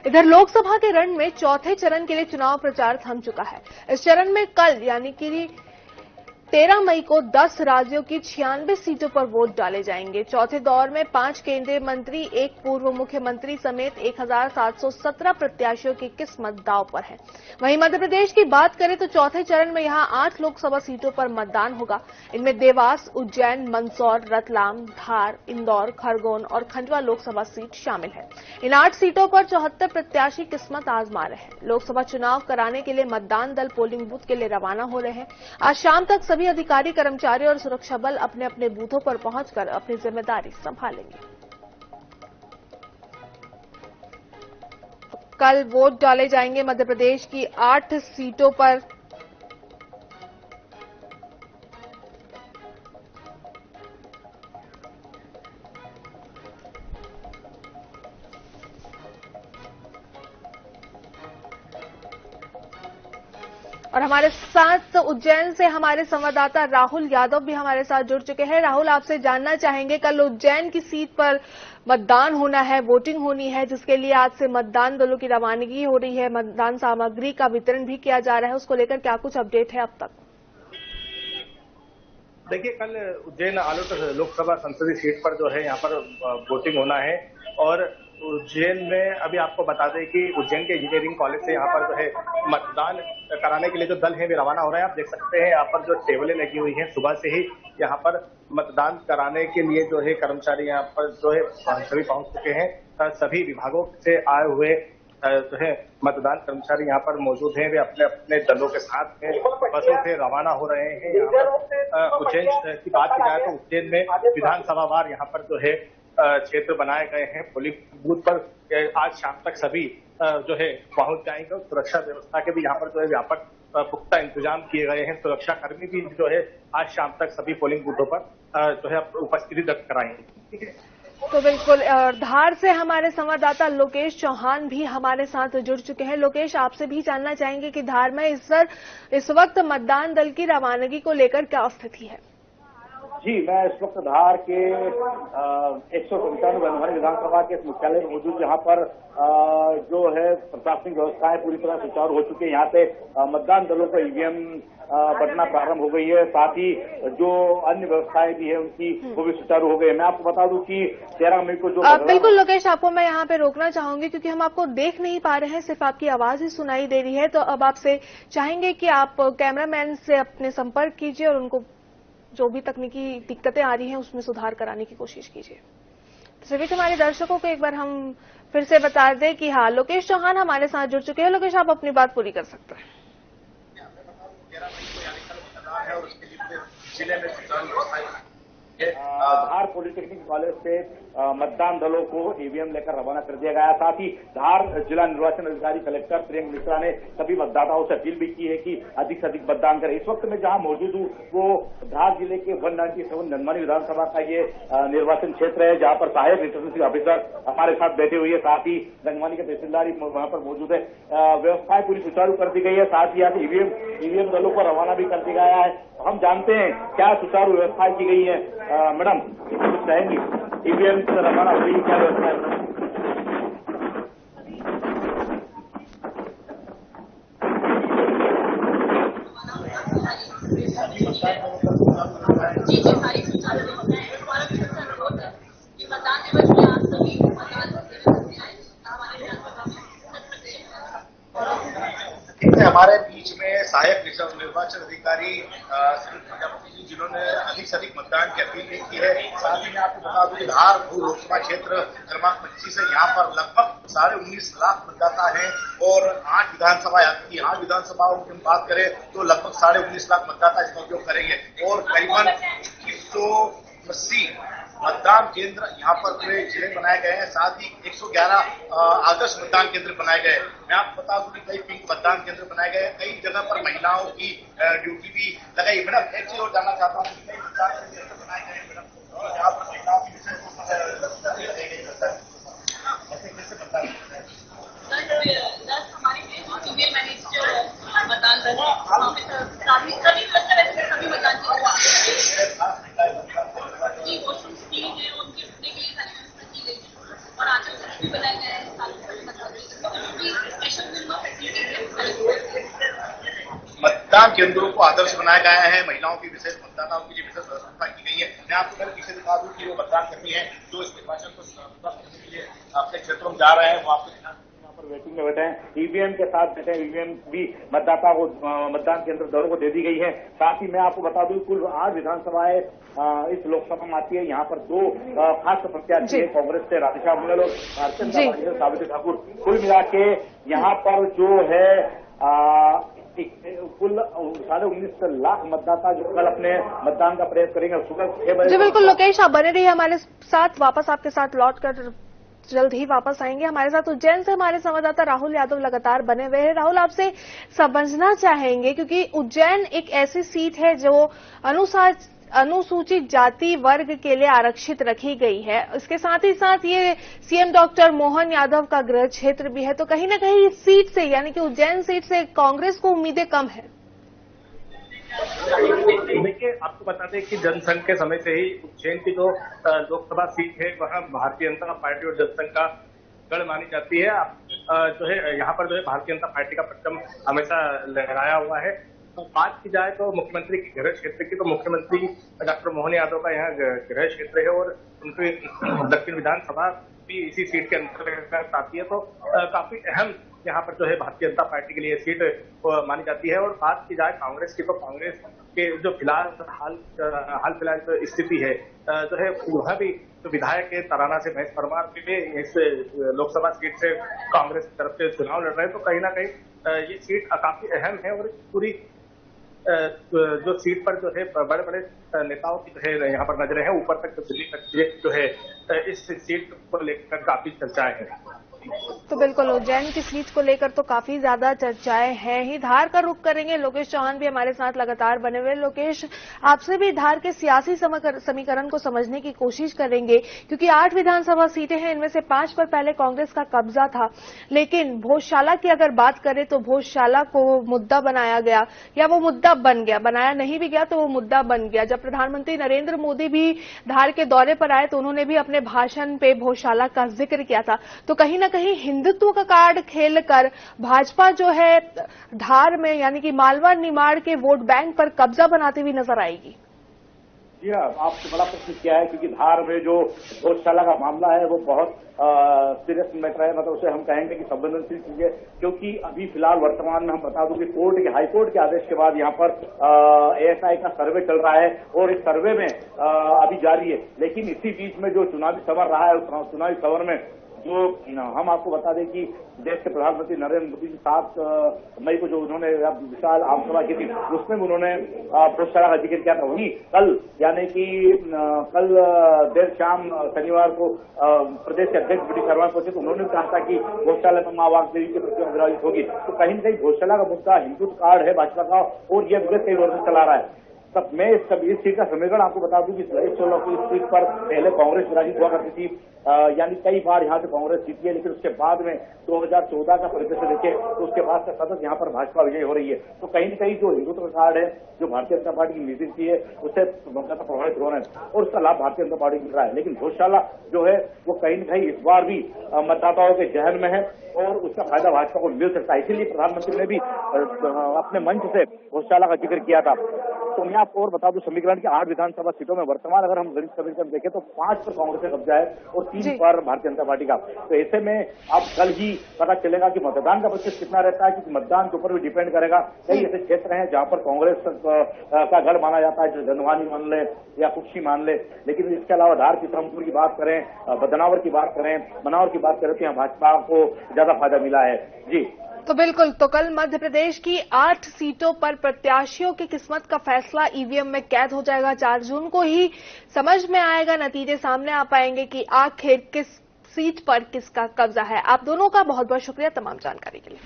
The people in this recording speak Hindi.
इधर लोकसभा के रण में चौथे चरण के लिए चुनाव प्रचार थम चुका है। इस चरण में कल यानी कि 13 मई को 10 राज्यों की 96 सीटों पर वोट डाले जाएंगे। चौथे दौर में 5 केंद्रीय मंत्री, एक पूर्व मुख्यमंत्री समेत 1717 प्रत्याशियों की किस्मत दांव पर है। वहीं मध्य प्रदेश की बात करें तो चौथे चरण में यहां 8 लोकसभा सीटों पर मतदान होगा। इनमें देवास, उज्जैन, मंदसौर, रतलाम, धार, इंदौर, खरगोन और खंडवा लोकसभा सीट शामिल है। इन 8 सीटों पर 74 प्रत्याशी किस्मत आजमा रहे हैं। लोकसभा चुनाव कराने के लिए मतदान दल पोलिंग बूथ के लिए रवाना हो रहे हैं। आज शाम तक सभी अधिकारी, कर्मचारी और सुरक्षा बल अपने अपने बूथों पर पहुंचकर अपनी जिम्मेदारी संभालेंगे। कल वोट डाले जाएंगे मध्य प्रदेश की 8 सीटों पर। और हमारे साथ उज्जैन से हमारे संवाददाता राहुल यादव भी हमारे साथ जुड़ चुके हैं। राहुल, आपसे जानना चाहेंगे, कल उज्जैन की सीट पर मतदान होना है, वोटिंग होनी है, जिसके लिए आज से मतदान दलों की रवानगी हो रही है, मतदान सामग्री का वितरण भी किया जा रहा है, उसको लेकर क्या कुछ अपडेट है अब तक? देखिए, कल उज्जैन आलोट लोकसभा संसदीय सीट पर जो है यहाँ पर वोटिंग होना है। और उज्जैन में अभी आपको बता दें कि उज्जैन के इंजीनियरिंग कॉलेज से यहाँ पर जो है मतदान कराने के लिए जो दल है वे रवाना हो रहे हैं। आप देख सकते हैं यहाँ पर जो टेबलें लगी हुई हैं, सुबह से ही यहाँ पर मतदान कराने के लिए जो है कर्मचारी यहाँ पर जो है सभी पहुंच चुके हैं। सभी विभागों से आए हुए जो है मतदान कर्मचारी यहाँ पर मौजूद हैं। वे अपने अपने दलों के साथ बसों से रवाना हो रहे हैं। यहाँ पर उज्जैन की बात की जाए तो उज्जैन में विधानसभा वार यहाँ पर जो है क्षेत्र बनाए गए हैं। पोलिंग बूथ पर आज शाम तक सभी जो है पहुंच जाएंगे। सुरक्षा व्यवस्था के भी यहाँ पर जो है व्यापक पुख्ता इंतजाम किए गए हैं। सुरक्षा कर्मी भी जो है आज शाम तक सभी पोलिंग बूथों पर जो है उपस्थिति दर्ज कराएंगे। ठीक है, तो बिल्कुल, धार से हमारे संवाददाता लोकेश चौहान भी हमारे साथ जुड़ चुके हैं। लोकेश, आपसे भी जानना चाहेंगे कि धार में इस वक्त मतदान दल की रवानगी को लेकर क्या स्थिति है? जी, मैं इस वक्त धार के 197 बनवानी विधानसभा के मुख्यालय में मौजूद, जहां पर जो है प्रशासनिक व्यवस्थाएं पूरी तरह सुचारू हो चुकी है। यहाँ पे मतदान दलों को ईवीएम बटना प्रारंभ हो गई है, साथ ही जो अन्य व्यवस्थाएं भी है उनकी वो भी सुचारू हो गई है। मैं आपको बता दूं कि 13 मई को जो बिल्कुल लोकेश, आपको मैं यहाँ पे रोकना चाहूंगी क्योंकि हम आपको देख नहीं पा रहे हैं, सिर्फ आपकी आवाज ही सुनाई दे रही है। तो अब आपसे चाहेंगे कि आप कैमरामैन से अपने संपर्क कीजिए और उनको जो भी तकनीकी दिक्कतें आ रही हैं उसमें सुधार कराने की कोशिश कीजिए। सभी हमारे दर्शकों को एक बार हम फिर से बता दें कि हाँ, लोकेश चौहान हमारे साथ जुड़ चुके हैं। लोकेश, आप अपनी बात पूरी कर सकते हैं। धार पॉलिटेक्निक कॉलेज से मतदान दलों को ईवीएम लेकर रवाना कर दिया गया। साथ ही धार जिला निर्वाचन अधिकारी कलेक्टर प्रियंक मिश्रा ने सभी मतदाताओं से अपील भी की है कि अधिक से अधिक मतदान करें। इस वक्त मैं जहां मौजूद हूं वो धार जिले के 197 नंदवानी विधानसभा का ये निर्वाचन क्षेत्र है, जहां पर सहायक रिटर्निंग ऑफिसर हमारे साथ बैठे हुए हैं। साथ ही नंदवानी के तहसीलदार वहां पर मौजूद है। व्यवस्थाएं पूरी सुचारू कर दी गई है। साथ ही यहाँ ईवीएम दलों को रवाना भी कर दिया गया है। हम जानते हैं क्या सुचारू व्यवस्थाएं की गई है। मैडम, कुछ कहेंगी? ईवीएम से रवाना हुई, क्या व्यवस्था है? जी, सारी सुचारू व्यवस्था है। हमारा भी कि मतदान दिवस में आज सभी मतदान हमारे बीच में सहायक निर्वाचन अधिकारी प्रजापति जी, जिन्होंने अधिक से अधिक मतदान की अपील की है। साथ ही मैं आपको बता दूं कि धार लोकसभा क्षेत्र क्रमांक 25 है। यहाँ पर लगभग 19.5 लाख मतदाता हैं और 8 विधानसभा आती है। 8 विधानसभाओं की बात करें तो लगभग 19.5 लाख मतदाता इसका उपयोग करेंगे और करीबन 2180 मतदान केंद्र यहाँ पर पूरे जिले बनाए गए हैं। साथ ही 111 आदर्श मतदान केंद्र बनाए गए। मैं आपको बता दूं कि कई पिंक मतदान केंद्र बनाए गए। कई जगह पर महिलाओं की ड्यूटी भी लगाई। मैडम, एक चीज और जानना चाहता हूँ, कई मतदान केंद्र बनाए गए हैं मैडम, यहाँ पर महिलाओं की मतदान केंद्रों को आदर्श बनाया गया है, महिलाओं की विशेष मतदाताओं के लिए विशेष व्यवस्था की गई है। मैं आपको पीछे दिखा दूं कि वो मतदान कर्मी है जो इस निर्वाचन को करने के लिए अपने क्षेत्रों में जा रहे हैं, वो आपको वेटिंग में बैठे हैं, ईवीएम के साथ बैठे हैं। ईवीएम भी मतदाता को मतदान केंद्र दलों को दे दी गई है। साथ ही मैं आपको बता दूं कुल 8 विधानसभाएं इस लोकसभा में आती है। यहाँ पर 2 खास प्रत्याशी है, कांग्रेस से राधेश्याम मुंडल और भारतीय जनता पार्टी से सावित्री ठाकुर। कुल मिला के यहाँ पर जो है कुल 19.5 लाख मतदाता जो कल अपने मतदान का प्रयास करेंगे। सुबह 6 बजे। जी बिल्कुल लोकेश, आप बने रहिए हमारे साथ, वापस आपके साथ लौट कर जल्द ही वापस आएंगे। हमारे साथ उज्जैन से हमारे संवाददाता राहुल यादव लगातार बने हुए हैं। राहुल, आपसे समझना चाहेंगे क्योंकि उज्जैन एक ऐसी सीट है जो अनुसूचित जाति वर्ग के लिए आरक्षित रखी गई है। इसके साथ ही साथ ये सीएम डॉक्टर मोहन यादव का गृह क्षेत्र भी है, तो कहीं ना कहीं इस सीट से यानी कि उज्जैन सीट से कांग्रेस को उम्मीदें कम है। देखिए, आपको बता दें कि जनसंघ के समय से ही उज्जैन की जो लोकसभा सीट है वह भारतीय जनता पार्टी और जनसंघ का गढ़ मानी जाती है। जो है यहाँ पर जो है भारतीय जनता पार्टी का परचम हमेशा लहराया हुआ है। तो बात की जाए तो मुख्यमंत्री के गृह क्षेत्र की, तो मुख्यमंत्री डॉक्टर मोहन यादव का यहाँ गृह क्षेत्र है और उनकी दक्षिण विधानसभा भी इसी सीट के अंतर्गत आती है। तो काफी अहम यहाँ पर जो है भारतीय जनता पार्टी के लिए सीट मानी जाती है। और बात की जाए कांग्रेस की, तो कांग्रेस के जो हाल फिलहाल जो स्थिति है जो है वह भी तो विधायक के तराना से महेश परमार भी इस लोकसभा सीट से कांग्रेस की तरफ से चुनाव लड़ रहे हैं। तो कहीं ना कहीं ये सीट काफी अहम है और पूरी जो सीट पर जो है बड़े बड़े नेताओं की जो है यहाँ पर नजरें हैं, ऊपर तक दिल्ली तक जो है इस सीट को लेकर काफी चर्चाएं हैं। तो बिल्कुल उज्जैन की सीट को लेकर तो काफी ज्यादा चर्चाएं हैं ही। धार का रुख करेंगे, लोकेश चौहान भी हमारे साथ लगातार बने हुए। लोकेश, आपसे भी धार के सियासी समीकरण को समझने की कोशिश करेंगे क्योंकि 8 विधानसभा सीटें हैं, इनमें से 5 पर पहले कांग्रेस का कब्जा था, लेकिन भोजशाला की अगर बात करें तो भोजशाला को मुद्दा बनाया गया या वो मुद्दा बन गया, बनाया नहीं भी गया तो वो मुद्दा बन गया। जब प्रधानमंत्री नरेंद्र मोदी भी धार के दौरे पर आए तो उन्होंने भी अपने भाषण पे भोजशाला का जिक्र किया था। तो कहीं ना कहीं हिंदुत्व का कार्ड खेलकर भाजपा जो है धार में यानी कि मालवा निमाड़ के वोट बैंक पर कब्जा बनाती हुई नजर आएगी। जी हाँ, आपसे बड़ा प्रश्न किया है क्योंकि धार में जो भोजशाला का मामला है वो बहुत सीरियस मैटर है। मतलब उसे हम कहेंगे कि संवेदनशील चीज है क्योंकि अभी फिलहाल वर्तमान में हम बता दूं कि हाईकोर्ट के आदेश के बाद यहाँ पर एएसआई का सर्वे चल रहा है और इस सर्वे में अभी जारी है। लेकिन इसी बीच में जो चुनावी समर रहा है उस चुनावी समर में जो हम आपको बता दें कि देश के प्रधानमंत्री नरेंद्र मोदी जी 7 मई को जो उन्होंने विशाल आमसभा की थी उसमें भी उन्होंने भ्रष्टाचार का जिक्र किया था। वहीं कल यानी कि कल देर शाम शनिवार को प्रदेश के अध्यक्ष बी डी शर्मा पहुंचे तो उन्होंने कहा था कि भोजशाला में मां वाग्देवी के प्रति विराजित होगी। तो कहीं न कहीं भोजशाला का मुद्दा हिंदुत्व कार्ड है भाजपा का और यह विगत कई वर्षों से चला रहा है। तब मैं इस सीट का समीकरण आपको बता दूं कि 16 को इस सीट पर पहले कांग्रेस विराजित हुआ करती थी, यानी कई बार यहाँ से कांग्रेस जीती है, लेकिन उसके बाद में 2014 का परिदृश्य देखे तो उसके बाद से सतत यहाँ पर भाजपा विजयी हो रही है। तो कहीं न कहीं जो हिंदुत्व कार्ड है, जो भारतीय जनता पार्टी की नीति है, उससे मतदाता प्रभावित हो रहे हैं और उसका लाभ भारतीय जनता पार्टी को मिल रहा है। लेकिन भोजशाला जो है वो कहीं न कहीं इस बार भी मतदाताओं के जहन में है और उसका फायदा भाजपा को मिल सकता है। इसीलिए प्रधानमंत्री ने भी अपने मंच से भोजशाला का जिक्र किया था। तो मैं आपको और बता दूं समीकरण की 8 विधानसभा सीटों में वर्तमान अगर हम गणित समीकरण देखें तो 5 पर कांग्रेस का कब्जा है और 3 पर भारतीय जनता पार्टी का। तो ऐसे में अब कल ही पता चलेगा कि मतदान का प्रतिशत कितना रहता है, क्योंकि मतदान के ऊपर भी डिपेंड करेगा। कई ऐसे क्षेत्र हैं जहां पर कांग्रेस का गढ़ माना जाता है, जैसे गंधवानी मान ले या कुक्षी मान ले। लेकिन इसके अलावा धार की ब्रह्मपुर की बात करें, बदनावर की बात करें, मनावर की बात करें तो यहाँ भाजपा को ज्यादा फायदा मिला है। जी तो बिल्कुल, तो कल मध्य प्रदेश की 8 सीटों पर प्रत्याशियों की किस्मत का फैसला ईवीएम में कैद हो जाएगा। 4 जून को ही समझ में आएगा, नतीजे सामने आ पाएंगे कि आखिर किस सीट पर किसका कब्जा है। आप दोनों का बहुत बहुत शुक्रिया तमाम जानकारी के लिए।